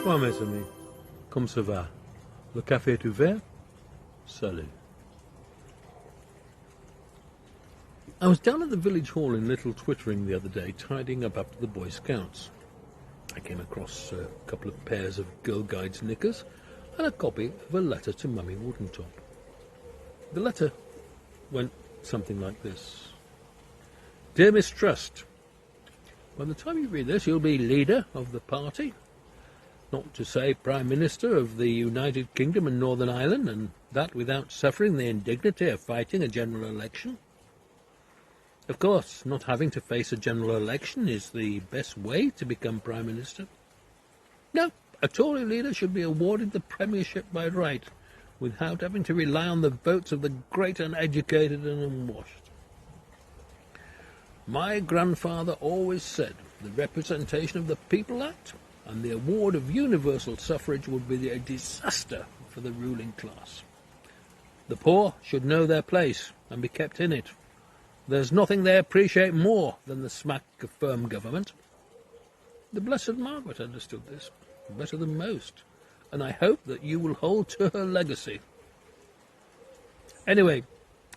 Bonsoir mes amis, comme ça va? Le café est ouvert? Salut. I was down at the village hall in Little Twittering the other day, tidying up after the Boy Scouts. I came across a couple of pairs of Girl Guides knickers and a copy of a letter to Mummy Woodentop. The letter went something like this. Dear Miss Trust, by the time you read this, you'll be leader of the party, not to say Prime Minister of the United Kingdom and Northern Ireland, and that without suffering the indignity of fighting a general election. Of course, not having to face a general election is the best way to become Prime Minister. No, a Tory leader should be awarded the premiership by right, without having to rely on the votes of the great uneducated and unwashed. My grandfather always said the Representation of the People Act and the award of universal suffrage would be a disaster for the ruling class. The poor should know their place and be kept in it. There's nothing they appreciate more than the smack of firm government. The Blessed Margaret understood this better than most, and I hope that you will hold to her legacy. Anyway,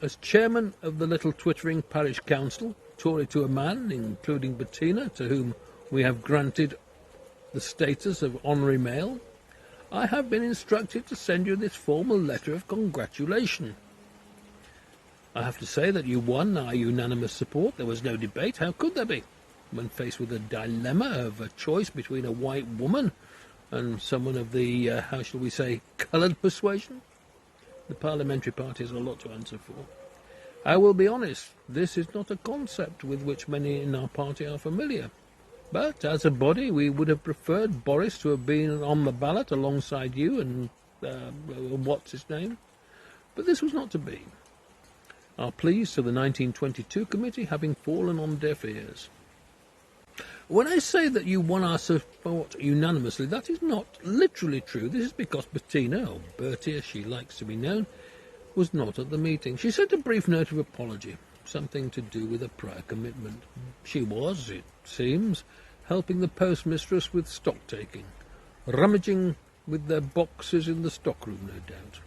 as chairman of the Little Twittering Parish Council, Tory to a man, including Bettina, to whom we have granted the status of honorary male, I have been instructed to send you this formal letter of congratulation. I have to say that you won our unanimous support. There was no debate. How could there be? When faced with a dilemma of a choice between a white woman and someone of the, how shall we say, coloured persuasion, the parliamentary party has a lot to answer for. I will be honest, this is not a concept with which many in our party are familiar. But as a body, we would have preferred Boris to have been on the ballot alongside you and, what's his name? But this was not to be. Our pleas to the 1922 committee having fallen on deaf ears. When I say that you won our support unanimously, that is not literally true. This is because Bettina, or Bertie as she likes to be known, was not at the meeting. She sent a brief note of apology, something to do with a prior commitment. She was, it seems, helping the postmistress with stock-taking, rummaging with their boxes in the stockroom, no doubt.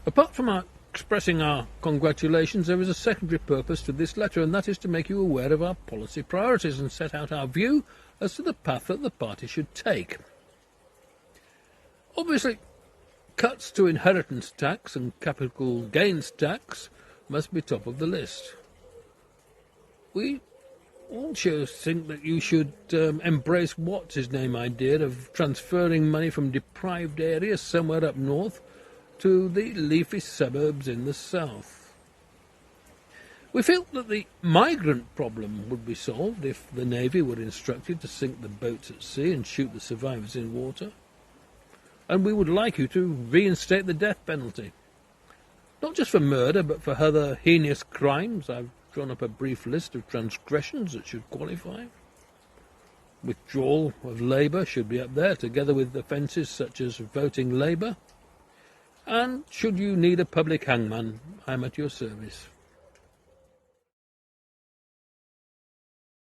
Apart from expressing our congratulations, there is a secondary purpose to this letter, and that is to make you aware of our policy priorities and set out our view as to the path that the party should take. Obviously, cuts to inheritance tax and capital gains tax must be top of the list. We also think that you should embrace what's-his-name idea of transferring money from deprived areas somewhere up north to the leafy suburbs in the south. We feel that the migrant problem would be solved if the Navy were instructed to sink the boats at sea and shoot the survivors in water. And we would like you to reinstate the death penalty. Not just for murder, but for other heinous crimes. I've drawn up a brief list of transgressions that should qualify. Withdrawal of labour should be up there, together with offences such as voting labour. And should you need a public hangman, I'm at your service.